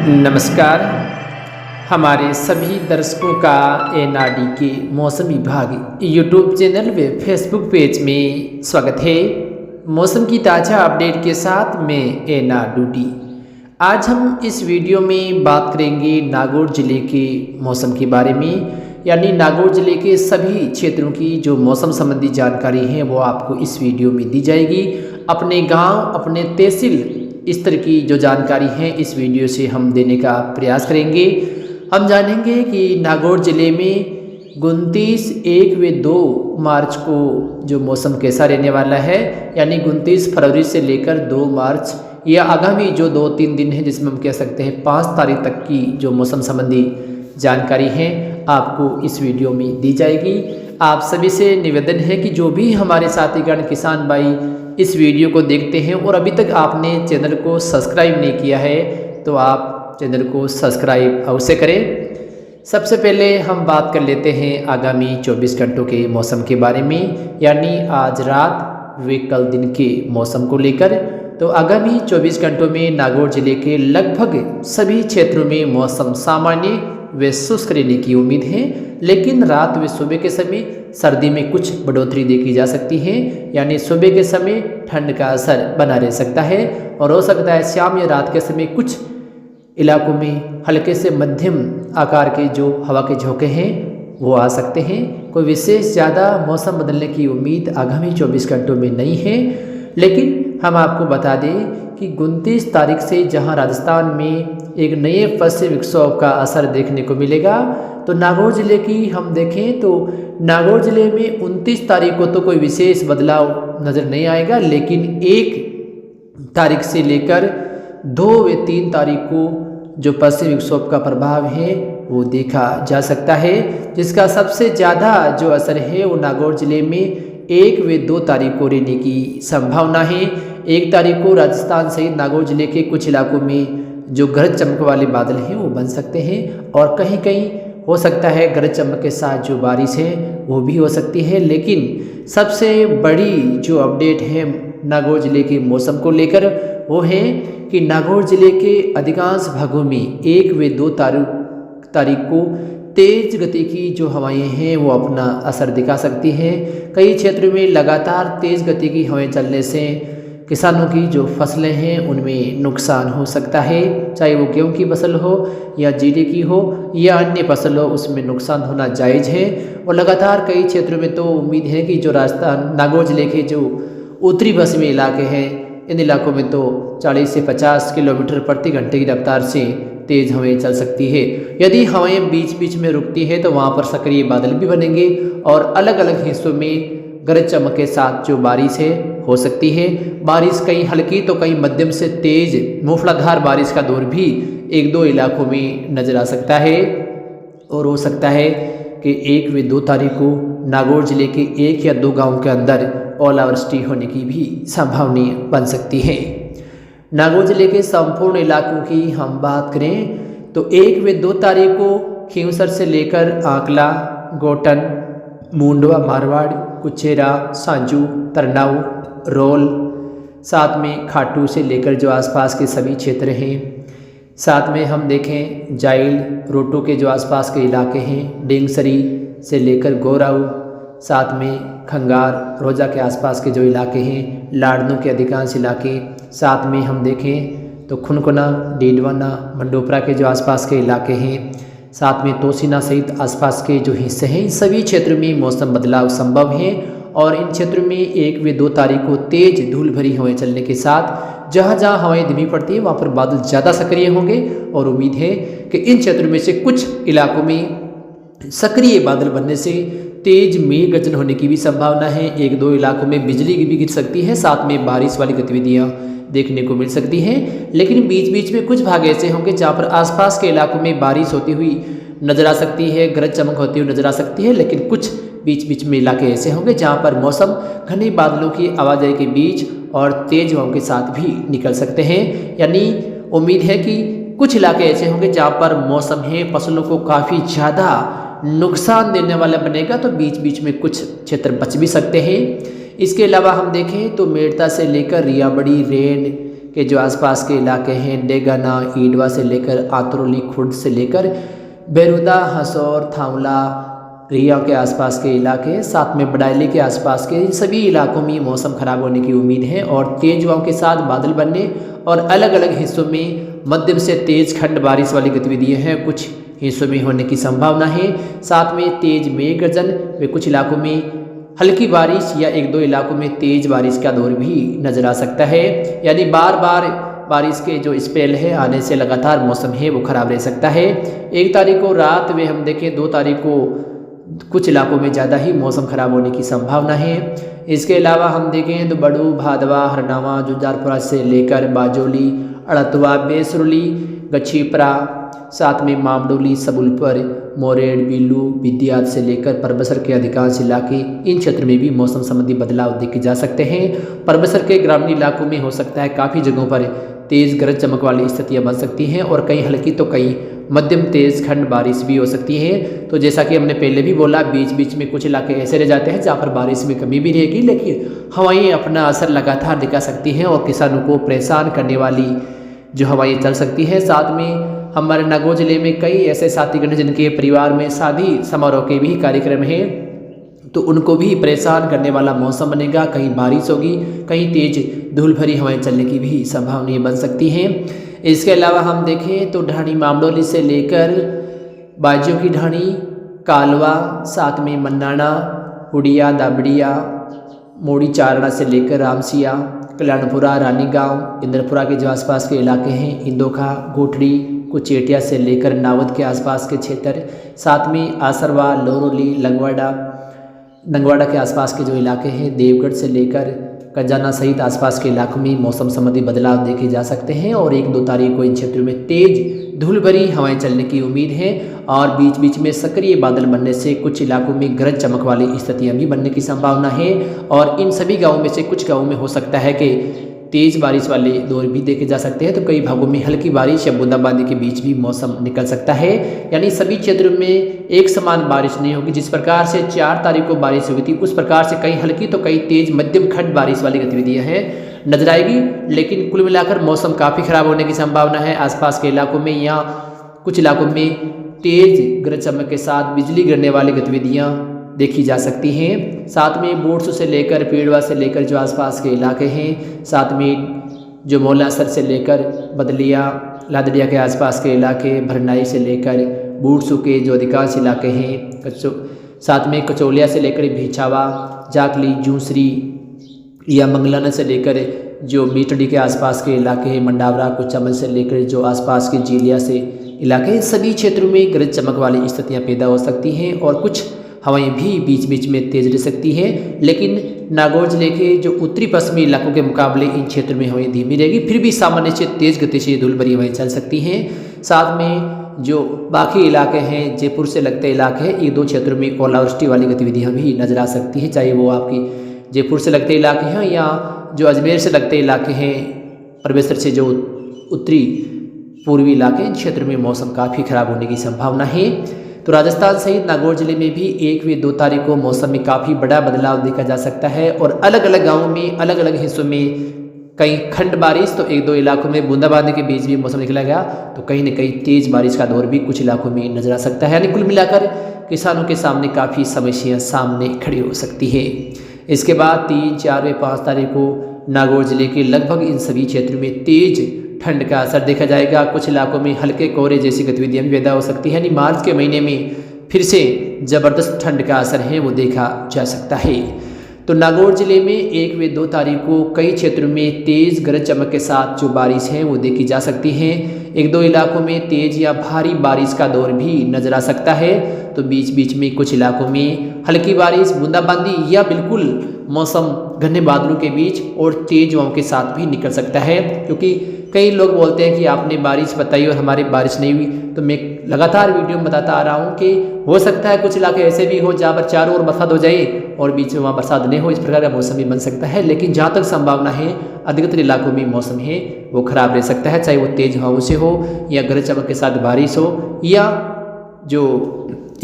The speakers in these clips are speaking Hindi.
नमस्कार। हमारे सभी दर्शकों का एनआरडी के मौसम विभाग यूट्यूब चैनल व फेसबुक पेज में स्वागत है। मौसम की ताज़ा अपडेट के साथ मैं एनआरडी। आज हम इस वीडियो में बात करेंगे नागौर ज़िले के मौसम के बारे में, यानी नागौर ज़िले के सभी क्षेत्रों की जो मौसम संबंधी जानकारी है वो आपको इस वीडियो में दी जाएगी। अपने गांव, अपने तहसील इस तरह की जो जानकारी है इस वीडियो से हम देने का प्रयास करेंगे। हम जानेंगे कि नागौर ज़िले में 29, 1 व 2 मार्च को जो मौसम कैसा रहने वाला है, यानी 29 फरवरी से लेकर 2 मार्च या आगामी जो 2-3 दिन है जिसमें हम कह सकते हैं 5 तारीख तक की जो मौसम संबंधी जानकारी है आपको इस वीडियो में दी जाएगी। आप सभी से निवेदन है कि जो भी हमारे साथीगण किसान भाई इस वीडियो को देखते हैं और अभी तक आपने चैनल को सब्सक्राइब नहीं किया है तो आप चैनल को सब्सक्राइब अवश्य करें। सबसे पहले हम बात कर लेते हैं आगामी 24 घंटों के मौसम के बारे में, यानी आज रात व कल दिन के मौसम को लेकर। तो आगामी 24 घंटों में नागौर ज़िले के लगभग सभी क्षेत्रों में मौसम सामान्य व शुष्क रहने की उम्मीद है, लेकिन रात व सुबह के समय सर्दी में कुछ बढ़ोतरी देखी जा सकती है, यानी सुबह के समय ठंड का असर बना रह सकता है और हो सकता है शाम या रात के समय कुछ इलाकों में हल्के से मध्यम आकार के जो हवा के झोंके हैं वो आ सकते हैं। कोई विशेष ज़्यादा मौसम बदलने की उम्मीद आगामी 24 घंटों में नहीं है, लेकिन हम आपको बता दें कि 29 तारीख से जहां राजस्थान में एक नए पश्चिमी विक्षोभ का असर देखने को मिलेगा, तो नागौर ज़िले की हम देखें तो नागौर ज़िले में 29 तारीख को तो कोई विशेष बदलाव नज़र नहीं आएगा, लेकिन 1 तारीख से लेकर 2 व 3 तारीख को जो पश्चिमी विक्षोभ का प्रभाव है वो देखा जा सकता है, जिसका सबसे ज़्यादा जो असर है वो नागौर ज़िले में 1 व 2 तारीख को रहने की संभावना है। 1 तारीख को राजस्थान सहित नागौर ज़िले के कुछ इलाकों में जो गरज चमक वाले बादल हैं वो बन सकते हैं और कहीं कहीं हो सकता है गरज चमक के साथ जो बारिश है वो भी हो सकती है। लेकिन सबसे बड़ी जो अपडेट है नागौर ज़िले के मौसम को लेकर वो है कि नागौर ज़िले के अधिकांश भागों में 1 व 2 तारीख को तेज गति की जो हवाएं हैं वो अपना असर दिखा सकती हैं। कई क्षेत्रों में लगातार तेज गति की हवाएं चलने से किसानों की जो फसलें हैं उनमें नुकसान हो सकता है, चाहे वो गेहूं की फसल हो या जीरे की हो या अन्य फसल हो, उसमें नुकसान होना जायज़ है। और लगातार कई क्षेत्रों में तो उम्मीद है कि जो राजस्थान नागौर ज़िले के जो उत्तरी पश्चिमी इलाके हैं इन इलाकों में तो 40 से 50 किलोमीटर प्रति घंटे की रफ्तार से तेज़ हवाएं चल सकती है। यदि हवाएं बीच बीच में रुकती है तो वहाँ पर सक्रिय बादल भी बनेंगे और अलग अलग हिस्सों में गरज चमक के साथ जो बारिश है हो सकती है। बारिश कहीं हल्की तो कहीं मध्यम से तेज मूसलाधार बारिश का दौर भी 1-2 इलाकों में नज़र आ सकता है और हो सकता है कि 1 व 2 तारीख को नागौर ज़िले के 1 या 2 गाँव के अंदर ओलावृष्टि होने की भी संभावना बन सकती है। नागौर ज़िले के संपूर्ण इलाकों की हम बात करें तो 1 व 2 तारीख को खींवसर से लेकर आंकला, गोटन, मुंडवा, मारवाड़, कुचेरा, सांजू, तरनाऊ, रोल, साथ में खाटू से लेकर जो आसपास के सभी क्षेत्र हैं, साथ में हम देखें जाइल, रोटो के जो आसपास के इलाके हैं, डेंगसरी से लेकर गोराऊ, साथ में खंगार, रोजा के आसपास के जो इलाके हैं, लाड़नू के अधिकांश इलाके, साथ में हम देखें तो खुनकुना, डीडवाना, मंडोपरा के जो आसपास के इलाके हैं, साथ में तोशिना सहित आसपास के जो हिस्से हैं, इन सभी क्षेत्रों में मौसम बदलाव संभव है और इन क्षेत्रों में 1 व 2 तारीख को तेज धूल भरी हवाएं चलने के साथ जहां जहां हवाएं धीमी पड़ती है वहां पर बादल ज़्यादा सक्रिय होंगे और उम्मीद है कि इन क्षेत्रों में से कुछ इलाकों में सक्रिय बादल बनने से तेज मेघ गर्जन होने की भी संभावना है। 1-2 इलाकों में बिजली भी गिर सकती है, साथ में बारिश वाली गतिविधियाँ देखने को मिल सकती हैं। लेकिन बीच बीच में कुछ भाग ऐसे होंगे जहाँ पर आसपास के इलाकों में बारिश होती हुई नज़र आ सकती है, गरज चमक होती हुई नज़र आ सकती है, लेकिन कुछ बीच बीच में इलाके ऐसे होंगे जहाँ पर मौसम घने बादलों की आवाजाही के बीच और तेज हवाओं के साथ भी निकल सकते हैं। यानी उम्मीद है कि कुछ इलाके ऐसे होंगे जहाँ पर मौसम है फसलों को काफ़ी ज़्यादा नुकसान देने वाला बनेगा, तो बीच बीच में कुछ क्षेत्र बच भी सकते हैं। इसके अलावा हम देखें तो मेड़ता से लेकर रियाबड़ी, रेन के जो आसपास के इलाके हैं, डेगाना, ईडवा से लेकर आतरौली, खुर्द से लेकर बेरुदा, हसौर, थावला, रिया के आसपास के इलाके, साथ में बडाली के आसपास के सभी इलाकों में मौसम खराब होने की उम्मीद है और तेज हवाओं के साथ बादल बनने और अलग अलग हिस्सों में मध्यम से तेज खंड बारिश वाली गतिविधियां हैं कुछ हिस्सों में होने की संभावना है। साथ में तेज मेघ गर्जन व कुछ इलाकों में हल्की बारिश या एक दो इलाकों में तेज बारिश का दौर भी नजर आ सकता है। यानी बार बार बारिश के जो स्पेल है आने से लगातार मौसम है वो खराब रह सकता है। 1 तारीख को रात में हम देखें 2 तारीख को कुछ इलाकों में ज़्यादा ही मौसम खराब होने की संभावना है। इसके अलावा हम देखें तो बड़ू, भादवा, हरनावा, जुजारपुरा से लेकर बाजोली, अड़तवा, बेसरुली, गछीपरा, साथ में मामडोली, सबुलपुर, मोरेड, बिल्लू, विद्यात से लेकर परबसर के अधिकांश इलाके, इन क्षेत्र में भी मौसम संबंधी बदलाव देखे जा सकते हैं। परबसर के ग्रामीण इलाकों में हो सकता है काफ़ी जगहों पर तेज़ गरज चमक वाली स्थितियाँ बन सकती हैं और कहीं हल्की तो कहीं मध्यम तेज़ खंड बारिश भी हो सकती है। तो जैसा कि हमने पहले भी बोला, बीच बीच में कुछ इलाके ऐसे रह जाते हैं जहाँ पर बारिश में कमी भी रहेगी, लेकिन हवाएं अपना असर लगातार दिखा सकती हैं और किसानों को परेशान करने वाली जो हवाएं चल सकती हैं। साथ में हमारे नागौर जिले में कई ऐसे साथीगण जिनके परिवार में शादी समारोह के भी कार्यक्रम हैं, तो उनको भी परेशान करने वाला मौसम बनेगा। कहीं बारिश होगी, कहीं तेज धूल भरी हवाएं चलने की भी संभावनाएं बन सकती हैं। इसके अलावा हम देखें तो ढाणी मामडोली से लेकर बाजियों की ढाणी, कालवा, साथ में मन्नाना, उड़िया, दाबड़िया, मोड़ी चारणा से लेकर रामसिया, कल्याणपुरा, रानीगांव, इंद्रपुरा के जो आसपास के इलाके हैं, इंदोखा, गोठड़ी, कुचेटिया से लेकर नावद के आसपास के क्षेत्र, साथ में आसरवा, लोरोली, नंगवाड़ा के आसपास के जो इलाके हैं, देवगढ़ से लेकर खजाना सहित आसपास के इलाकों में मौसम संबंधी बदलाव देखे जा सकते हैं और 1-2 तारीख को इन क्षेत्रों में तेज धूल भरी हवाएं चलने की उम्मीद है और बीच बीच में सक्रिय बादल बनने से कुछ इलाकों में गरज चमक वाली स्थितियां भी बनने की संभावना है और इन सभी गाँवों में से कुछ गाँवों में हो सकता है कि तेज बारिश वाले दौर भी देखे जा सकते हैं। तो कई भागों में हल्की बारिश या बूंदाबांदी के बीच भी मौसम निकल सकता है। यानी सभी क्षेत्रों में एक समान बारिश नहीं होगी। जिस प्रकार से 4 तारीख को बारिश हुई थी उस प्रकार से कहीं हल्की तो कहीं तेज मध्यम खंड बारिश वाली गतिविधियां हैं नजर आएगी, लेकिन कुल मिलाकर मौसम काफ़ी खराब होने की संभावना है। आसपास के इलाकों में या कुछ इलाकों में तेज गरज चमक के साथ बिजली गिरने वाली गतिविधियाँ देखी जा सकती हैं। साथ में बोर्ड्स से लेकर पीड़वा से लेकर जो आसपास के इलाके हैं, साथ में जो मौलासर से लेकर बदलिया, लादड़िया के आसपास के इलाके, भरनाई से लेकर बूढ़सू के जो अधिकांश इलाके हैं, साथ में कचौलिया से लेकर भिछावा, जाकली, जूसरी या मंगलाना से लेकर जो मीटड़ी के आसपास के इलाके हैं, मंडावरा, कुचामन से लेकर जो आसपास के जीलिया से इलाके, सभी क्षेत्रों में गरज चमक वाली स्थितियाँ पैदा हो सकती हैं और कुछ हवाएं भी बीच बीच में तेज रह सकती हैं। लेकिन नागौर जिले के जो उत्तरी पश्चिमी इलाकों के मुकाबले इन क्षेत्रों में हवाएं धीमी रहेगी, फिर भी सामान्य से तेज गति से धूल भरी हवाएं चल सकती हैं। साथ में जो बाकी इलाके हैं, जयपुर से लगते इलाके हैं, 1-2 क्षेत्रों में ओलावृष्टि वाली गतिविधियाँ भी नजर आ सकती हैं, चाहे वो आपकी जयपुर से लगते इलाके हैं या जो अजमेर से लगते इलाके हैं, परबेसर से जो उत्तरी पूर्वी इलाके, इन क्षेत्र में मौसम काफ़ी खराब होने की संभावना है। तो राजस्थान सहित नागौर जिले में भी 1 व 2 तारीख को मौसम में काफ़ी बड़ा बदलाव देखा जा सकता है और अलग अलग गाँवों में अलग अलग हिस्सों में कहीं खंड बारिश तो 1-2 इलाकों में बूंदाबांदी के बीच भी मौसम निकला गया, तो कहीं न कहीं तेज बारिश का दौर भी कुछ इलाकों में नजर आ सकता है। यानी कुल मिलाकर किसानों के सामने काफ़ी समस्याएं सामने खड़ी हो सकती है। इसके बाद 3, 4 व 5 तारीख को नागौर जिले के लगभग इन सभी क्षेत्रों में तेज ठंड का असर देखा जाएगा। कुछ इलाकों में हल्के कोहरे जैसी गतिविधियां भी पैदा हो सकती है। यानी मार्च के महीने में फिर से ज़बरदस्त ठंड का असर है वो देखा जा सकता है। तो नागौर जिले में 1 व 2 तारीख को कई क्षेत्रों में तेज़ गरज चमक के साथ जो बारिश है वो देखी जा सकती है। 1-2 इलाकों में तेज या भारी बारिश का दौर भी नजर आ सकता है। तो बीच बीच में कुछ इलाकों में हल्की बारिश, बूंदाबांदी या बिल्कुल मौसम घने बादलों के बीच और तेज हवाओं के साथ भी निकल सकता है। क्योंकि कई लोग बोलते हैं कि आपने बारिश बताई और हमारी बारिश नहीं हुई, तो मैं लगातार वीडियो में बताता आ रहा हूँ कि हो सकता है कुछ इलाके ऐसे भी हो जहाँ पर चारों ओर बरसात हो जाए और बीच में वहाँ बरसात नहीं हो, इस प्रकार का मौसम भी बन सकता है। लेकिन जहाँ तक संभावना है अधिकतर इलाकों में मौसम है वो खराब रह सकता है, चाहे वो तेज हवाओं से हो या गरज चमक के साथ बारिश हो या जो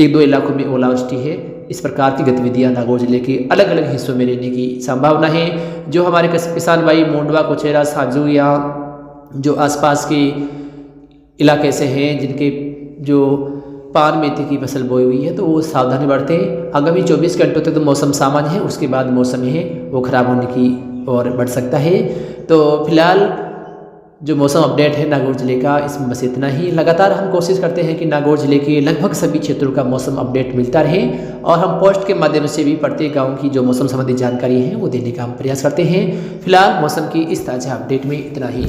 1-2 इलाकों में ओलावृष्टि है। इस प्रकार की गतिविधियां नागौर जिले के अलग अलग हिस्सों में रहने की संभावना है। जो हमारे किसान भाई मोंडवा, कुचेरा, साजू या जो आसपास के इलाके से हैं जिनके जो पान मेथी की फसल बोई हुई है तो वो सावधानी बरतें। आगामी 24 घंटों तक तो मौसम सामान्य है, उसके बाद मौसम है वो ख़राब होने की ओर बढ़ सकता है। तो फिलहाल जो मौसम अपडेट है नागौर ज़िले का इसमें बस इतना ही। लगातार हम कोशिश करते हैं कि नागौर ज़िले के लगभग सभी क्षेत्रों का मौसम अपडेट मिलता रहे और हम पोस्ट के माध्यम से भी प्रत्येक गाँव की जो मौसम संबंधी जानकारी है वो देने का हम प्रयास करते हैं। फिलहाल मौसम की इस ताज़ा अपडेट में इतना ही।